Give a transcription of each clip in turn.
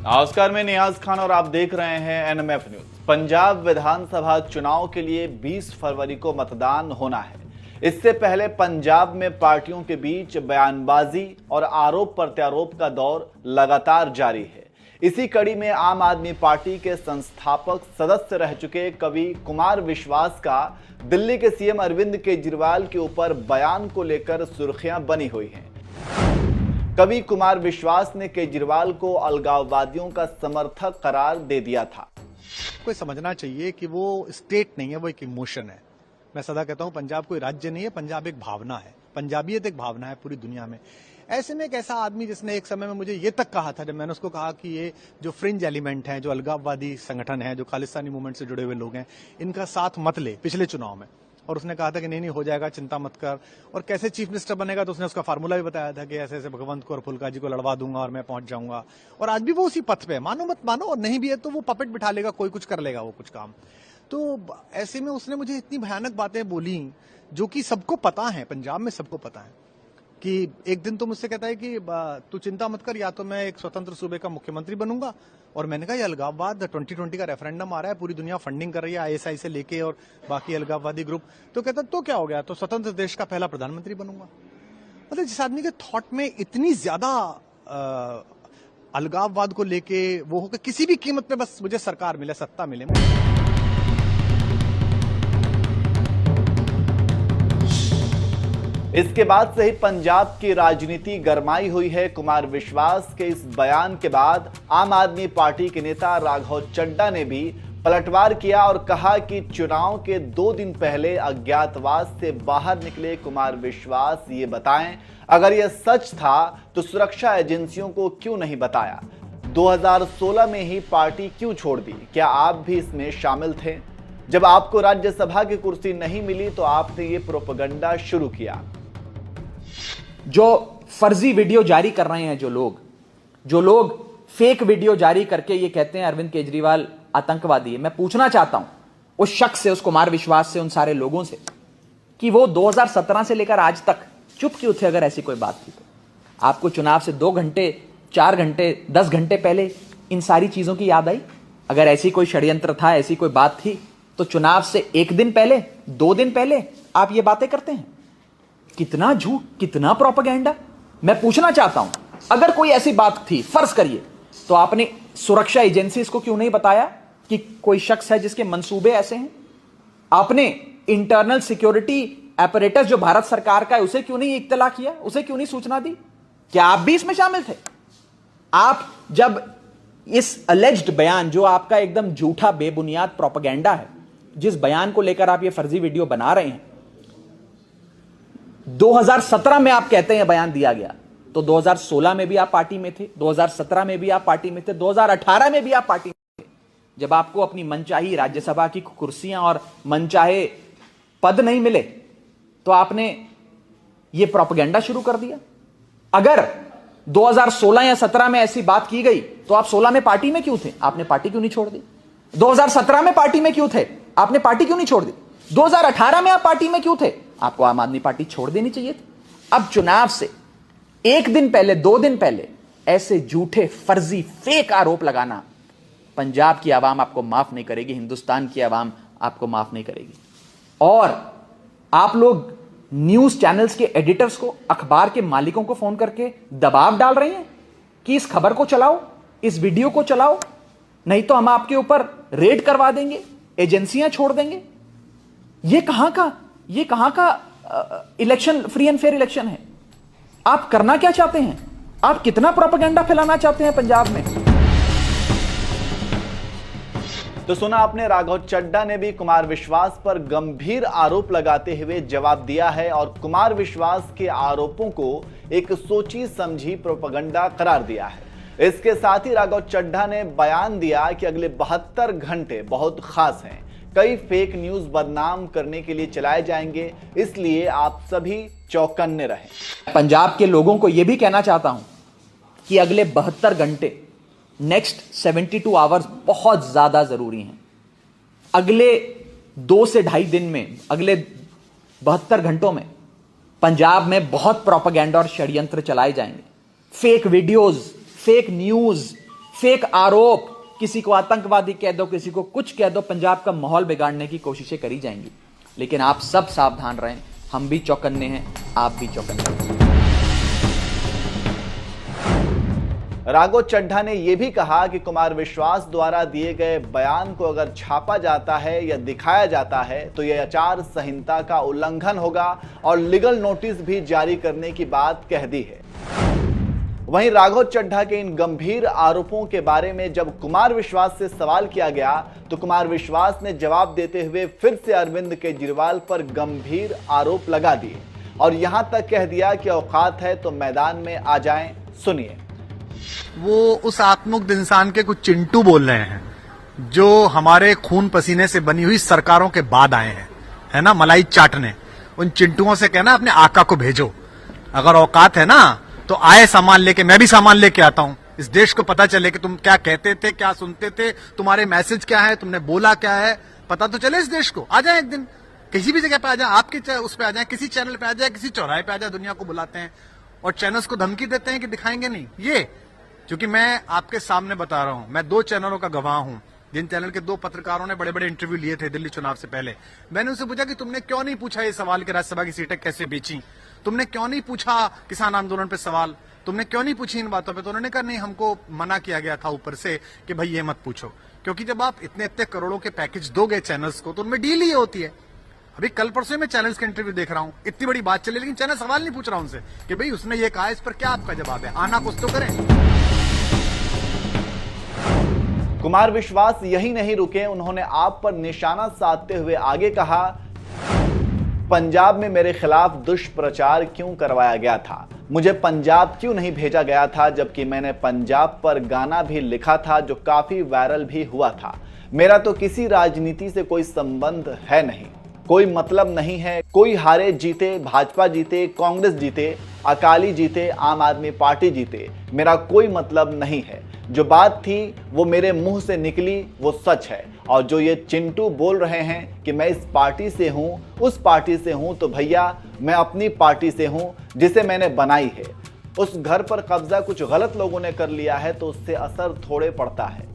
नमस्कार, मैं नियाज खान और आप देख रहे हैं एनएमएफ न्यूज। पंजाब विधानसभा चुनाव के लिए 20 फरवरी को मतदान होना है। इससे पहले पंजाब में पार्टियों के बीच बयानबाजी और आरोप प्रत्यारोप का दौर लगातार जारी है। इसी कड़ी में आम आदमी पार्टी के संस्थापक सदस्य रह चुके कवि कुमार विश्वास का दिल्ली के सीएम अरविंद केजरीवाल के ऊपर बयान को लेकर सुर्खियां बनी हुई हैं। कवि कुमार विश्वास ने केजरीवाल को अलगाववादियों का समर्थक करार दे दिया था। कोई समझना चाहिए कि वो स्टेट नहीं है, वो एक इमोशन है। मैं सदा कहता हूं पंजाब कोई राज्य नहीं है, पंजाब एक भावना है। पंजाबियत एक भावना है पूरी दुनिया में। ऐसे में एक ऐसा आदमी जिसने एक समय में मुझे ये तक कहा था, जब मैंने उसको कहा कि ये जो फ्रिंज एलिमेंट हैं, जो अलगाववादी संगठन है, जो खालिस्तानी मूवमेंट से जुड़े हुए लोग हैं, इनका साथ मत ले पिछले चुनाव में। और उसने कहा था कि नहीं हो जाएगा, चिंता मत कर। और कैसे चीफ मिनिस्टर बनेगा तो उसने उसका फार्मूला भी बताया था कि ऐसे ऐसे भगवंत को और फुल्का जी को लड़वा दूंगा और मैं पहुंच जाऊंगा। और आज भी वो उसी पथ पे है, मानो मत मानो, और नहीं भी है तो वो पपेट बिठा लेगा, कोई कुछ कर लेगा वो कुछ काम। तो ऐसे में उसने मुझे इतनी भयानक बातें बोली जो कि सबको पता है, पंजाब में सबको पता है। कि एक दिन तो मुझसे कहता है कि तू चिंता मत कर, या तो मैं एक स्वतंत्र सूबे का मुख्यमंत्री बनूंगा। और मैंने कहा ये अलगाववाद 2020 का रेफरेंडम आ रहा है, पूरी दुनिया फंडिंग कर रही है आईएसआई से लेके और बाकी अलगाववादी ग्रुप। तो कहता तो क्या हो गया, तो स्वतंत्र देश का पहला प्रधानमंत्री बनूंगा। मतलब जिस आदमी के थॉट में इतनी ज्यादा अलगाववाद को लेके वो हो कि किसी भी कीमत पे बस मुझे सरकार मिले, सत्ता मिले। इसके बाद से ही पंजाब की राजनीति गरमाई हुई है। कुमार विश्वास के इस बयान के बाद आम आदमी पार्टी के नेता राघव चड्ढा ने भी पलटवार किया और कहा कि चुनाव के 2 दिन पहले अज्ञातवास से बाहर निकले कुमार विश्वास ये बताएं, अगर यह सच था तो सुरक्षा एजेंसियों को क्यों नहीं बताया? 2016 में ही पार्टी क्यों छोड़ दी? क्या आप भी इसमें शामिल थे? जब आपको राज्यसभा की कुर्सी नहीं मिली तो आपने ये प्रोपेगेंडा शुरू किया। जो फर्जी वीडियो जारी कर रहे हैं, जो लोग फेक वीडियो जारी करके ये कहते हैं अरविंद केजरीवाल आतंकवादी है, मैं पूछना चाहता हूं उस शख्स से, उस कुमार विश्वास से, उन सारे लोगों से कि वो 2017 से लेकर आज तक चुप क्यों थे? अगर ऐसी कोई बात थी तो आपको चुनाव से 2 घंटे, 4 घंटे, 10 घंटे पहले इन सारी चीजों की याद आई? अगर ऐसी कोई षड्यंत्र था, ऐसी कोई बात थी, तो चुनाव से 1 दिन पहले, 2 दिन पहले आप ये बातें करते हैं? कितना झूठ, कितना प्रोपेगेंडा। मैं पूछना चाहता हूं, अगर कोई ऐसी बात थी, फर्ज करिए, तो आपने सुरक्षा एजेंसीज को क्यों नहीं बताया कि कोई शख्स है जिसके मंसूबे ऐसे हैं? आपने इंटरनल सिक्योरिटी एपरेटस जो भारत सरकार का है उसे क्यों नहीं इत्तला किया? उसे क्यों नहीं सूचना दी? क्या आप भी इसमें शामिल थे? आप जब इस अलेज्ड बयान, जो आपका एकदम झूठा बेबुनियाद प्रोपेगेंडा है, जिस बयान को लेकर आप ये फर्जी वीडियो बना रहे हैं, 2017 में आप कहते हैं बयान दिया गया, तो 2016 में भी आप पार्टी में थे, 2017 में भी आप पार्टी में थे, 2018 में भी आप पार्टी में थे। जब आपको अपनी मनचाही राज्यसभा की कुर्सियां और मनचाहे पद नहीं मिले तो आपने ये प्रोपेगेंडा शुरू कर दिया। अगर 2016 या 17 में ऐसी बात की गई तो आप 16 में पार्टी में क्यों थे? आपने पार्टी क्यों नहीं छोड़ दी? 2017 में पार्टी में क्यों थे? आपने पार्टी क्यों नहीं छोड़ दी? 2018 में आप पार्टी में क्यों थे? आपको आम आदमी पार्टी छोड़ देनी चाहिए थी। अब चुनाव से 1 दिन पहले, 2 दिन पहले ऐसे झूठे, फर्जी, फेक आरोप लगाना, पंजाब की आवाम आपको माफ नहीं करेगी, हिंदुस्तान की आवाम आपको माफ नहीं करेगी। और आप लोग न्यूज चैनल्स के एडिटर्स को, अखबार के मालिकों को फोन करके दबाव डाल रहे हैं कि इस खबर को चलाओ, इस वीडियो को चलाओ, नहीं तो हम आपके ऊपर रेड करवा देंगे, एजेंसियां छोड़ देंगे। ये कहां का election, free and fair election है? आप करना क्या चाहते हैं? आप कितना प्रोपेगेंडा फैलाना चाहते हैं पंजाब में? तो सुना आपने, राघव चड्ढा ने भी कुमार विश्वास पर गंभीर आरोप लगाते हुए जवाब दिया है और कुमार विश्वास के आरोपों को एक सोची समझी प्रोपेगेंडा करार दिया है। इसके साथ ही राघव चड्ढा ने बयान दिया कि अगले 72 घंटे बहुत खास हैं। कई फेक न्यूज बदनाम करने के लिए चलाए जाएंगे, इसलिए आप सभी चौकन्ने रहें। पंजाब के लोगों को यह भी कहना चाहता हूं कि अगले 72 घंटे, नेक्स्ट 72 आवर्स बहुत ज्यादा जरूरी हैं। अगले 2 से 2.5 दिन में, अगले 72 घंटों में पंजाब में बहुत प्रोपेगेंडा और षड्यंत्र चलाए जाएंगे। Fake videos, fake news, fake आरोप, किसी को आतंकवादी कह दो, किसी को कुछ कह दो, पंजाब का माहौल बिगाड़ने की कोशिशें करी जाएंगी। लेकिन आप सब सावधान रहें, हम भी चौकन्ने हैं, आप भी चौकन्ने हैं। राघव चड्ढा ने यह भी कहा कि कुमार विश्वास द्वारा दिए गए बयान को अगर छापा जाता है या दिखाया जाता है तो यह आचार संहिता का उल्लंघन होगा और लीगल नोटिस भी जारी करने की बात कह दी है। वहीं राघव चड्ढा के इन गंभीर आरोपों के बारे में जब कुमार विश्वास से सवाल किया गया तो कुमार विश्वास ने जवाब देते हुए फिर से अरविंद केजरीवाल पर गंभीर आरोप लगा दिए और यहां तक कह दिया कि औकात है तो मैदान में आ जाएं। सुनिए। वो उस आत्ममुग्ध इंसान के कुछ चिंटू बोल रहे हैं जो हमारे खून पसीने से बनी हुई सरकारों के बाद आए हैं, है ना, मलाई चाटने। उन चिंटुओं से कहना अपने आका को भेजो, अगर औकात है ना तो आए सामान लेके, मैं भी सामान लेके आता हूं। इस देश को पता चले कि तुम क्या कहते थे, क्या सुनते थे, तुम्हारे मैसेज क्या है, तुमने बोला क्या है, पता तो चले इस देश को। आ जाए एक दिन, किसी भी जगह पे आ जाए, आपके उस पे आ जाए, किसी चैनल पे आ जाए, किसी चौराहे पे आ जाए, दुनिया को बुलाते हैं और चैनल्स को धमकी देते हैं कि दिखाएंगे नहीं। ये क्योंकि मैं आपके सामने बता रहा हूं, मैं 2 चैनलों का गवाह हूं, जिन चैनल के 2 पत्रकारों ने बड़े बड़े इंटरव्यू लिए थे दिल्ली चुनाव से पहले। मैंने उनसे पूछा कि तुमने क्यों नहीं पूछा ये सवाल कि राज्यसभा की सीटें कैसे बेची, तुमने क्यों नहीं पूछा किसान आंदोलन पे सवाल, तुमने क्यों नहीं पूछी इन बातों पे। तो उन्होंने कहा नहीं, हमको मना किया गया था ऊपर से कि भाई ये मत पूछो, क्योंकि जब आप इतने इतने करोड़ों के पैकेज दोगे चैनल्स को तो उनमें डील ही होती है। अभी कल परसों मैं चैनल्स के इंटरव्यू देख रहा हूं, इतनी बड़ी बात चली, लेकिन चैनल सवाल नहीं पूछ रहा उनसे कि भाई उसने ये कहा, इस पर क्या आपका जवाब है, आना कुछ तो करें। कुमार विश्वास यही नहीं रुके, उन्होंने आप पर निशाना साधते हुए आगे कहा, पंजाब में मेरे खिलाफ दुष्प्रचार क्यों करवाया गया था, मुझे पंजाब क्यों नहीं भेजा गया था, जबकि मैंने पंजाब पर गाना भी लिखा था जो काफी वायरल भी हुआ था। मेरा तो किसी राजनीति से कोई संबंध है नहीं, कोई मतलब नहीं है। कोई हारे जीते, भाजपा जीते, कांग्रेस जीते, अकाली जीते, आम आदमी पार्टी जीते, मेरा कोई मतलब नहीं है। जो बात थी वो मेरे मुंह से निकली वो सच है। और जो ये चिंटू बोल रहे हैं कि मैं इस पार्टी से हूं, उस पार्टी से हूं, तो भैया मैं अपनी पार्टी से हूं जिसे मैंने बनाई है। उस घर पर कब्जा कुछ गलत लोगों ने कर लिया है तो उससे असर थोड़े पड़ता है।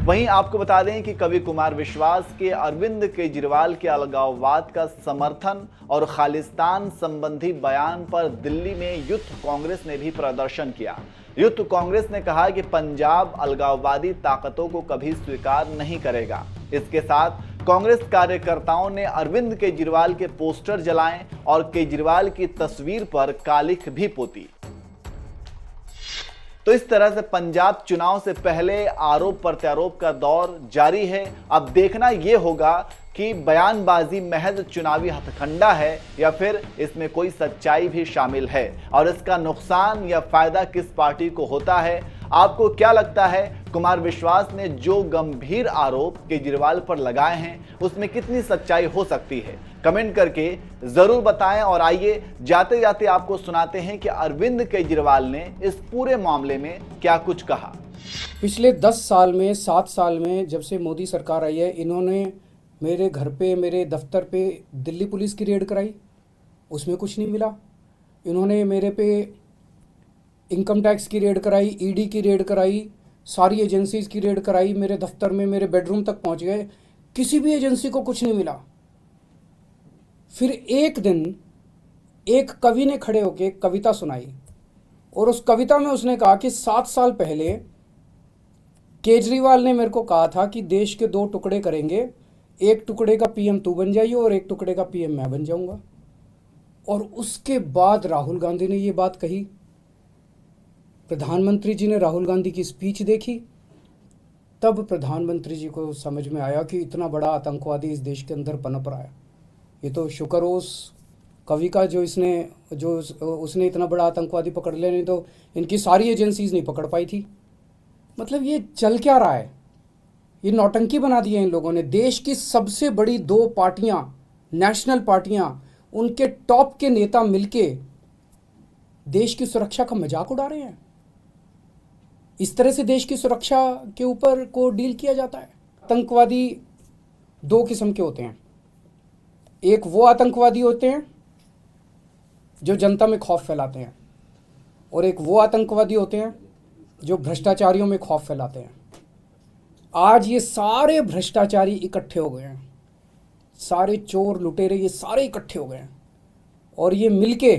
वहीं आपको बता दें कि कवि कुमार विश्वास के अरविंद केजरीवाल के अलगाववाद का समर्थन और खालिस्तान संबंधी बयान पर दिल्ली में यूथ कांग्रेस ने भी प्रदर्शन किया। यूथ कांग्रेस ने कहा कि पंजाब अलगाववादी ताकतों को कभी स्वीकार नहीं करेगा। इसके साथ कांग्रेस कार्यकर्ताओं ने अरविंद केजरीवाल के पोस्टर जलाए और केजरीवाल की तस्वीर पर कालिख भी पोती। तो इस तरह से पंजाब चुनाव से पहले आरोप प्रत्यारोप का दौर जारी है। अब देखना यह होगा कि बयानबाजी महज चुनावी हथकंडा है या फिर इसमें कोई सच्चाई भी शामिल है और इसका नुकसान या फायदा किस पार्टी को होता है। आपको क्या लगता है, कुमार विश्वास ने जो गंभीर आरोप केजरीवाल पर लगाए हैं उसमें कितनी सच्चाई हो सकती है? कमेंट करके जरूर बताएं। और आइए जाते जाते आपको सुनाते हैं कि अरविंद केजरीवाल ने इस पूरे मामले में क्या कुछ कहा। पिछले 10 साल में, 7 साल में, जब से मोदी सरकार आई है, इन्होंने मेरे घर पे, मेरे दफ्तर पे दिल्ली पुलिस की रेड कराई, उसमें कुछ नहीं मिला। इन्होंने मेरे पे इनकम टैक्स की रेड कराई, ईडी की रेड कराई, सारी एजेंसीज की रेड कराई, मेरे दफ्तर में, मेरे बेडरूम तक पहुंच गए, किसी भी एजेंसी को कुछ नहीं मिला। फिर एक दिन एक कवि ने खड़े होकर एक कविता सुनाई और उस कविता में उसने कहा कि 7 साल पहले केजरीवाल ने मेरे को कहा था कि देश के 2 टुकड़े करेंगे, एक टुकड़े का पीएम तू बन जाइए और एक टुकड़े का पीएम मैं बन जाऊंगा। और उसके बाद राहुल गांधी ने ये बात कही, प्रधानमंत्री जी ने राहुल गांधी की स्पीच देखी, तब प्रधानमंत्री जी को समझ में आया कि इतना बड़ा आतंकवादी इस देश के अंदर पनप रहा है। ये तो शुक्र हो उस कवि का जो उसने इतना बड़ा आतंकवादी पकड़ लिया, नहीं तो इनकी सारी एजेंसीज नहीं पकड़ पाई थी। मतलब ये चल क्या रहा है? ये नौटंकी बना दी है इन लोगों ने। देश की सबसे बड़ी 2 पार्टियां, नेशनल पार्टियां, उनके टॉप के नेता मिलके देश की सुरक्षा का मजाक उड़ा रहे हैं। इस तरह से देश की सुरक्षा के ऊपर को डील किया जाता है। आतंकवादी 2 किस्म के होते हैं। एक वो आतंकवादी होते हैं जो जनता में खौफ फैलाते हैं, और एक वो आतंकवादी होते हैं जो भ्रष्टाचारियों में खौफ फैलाते हैं। आज ये सारे भ्रष्टाचारी इकट्ठे हो गए हैं, सारे चोर लुटेरे ये सारे इकट्ठे हो गए हैं और ये मिलके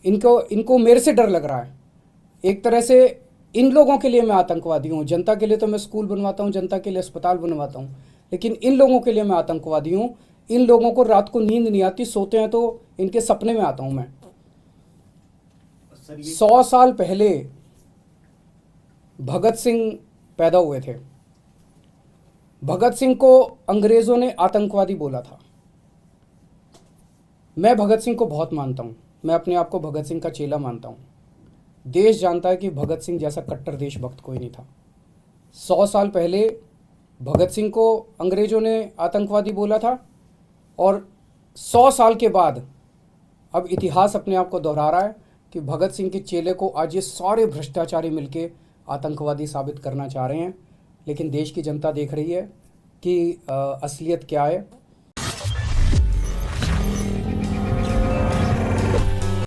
इनको मेरे से डर लग रहा है। एक तरह से इन लोगों के लिए मैं आतंकवादी हूँ। जनता के लिए तो मैं स्कूल बनवाता हूँ, जनता के लिए अस्पताल बनवाता हूँ, लेकिन इन लोगों के लिए मैं आतंकवादी हूँ। इन लोगों को रात को नींद नहीं आती, सोते हैं तो इनके सपने में आता हूँ मैं। 100 साल पहले भगत सिंह पैदा हुए थे। भगत सिंह को अंग्रेजों ने आतंकवादी बोला था। मैं भगत सिंह को बहुत मानता हूँ, मैं अपने आप को भगत सिंह का चेला मानता हूँ। देश जानता है कि भगत सिंह जैसा कट्टर देशभक्त कोई नहीं था। 100 साल पहले भगत सिंह को अंग्रेजों ने आतंकवादी बोला था और 100 साल के बाद अब इतिहास अपने आप को दोहरा रहा है कि भगत सिंह के चेले को आज ये सारे भ्रष्टाचारी मिलके आतंकवादी साबित करना चाह रहे हैं। लेकिन देश की जनता देख रही है कि असलियत क्या है।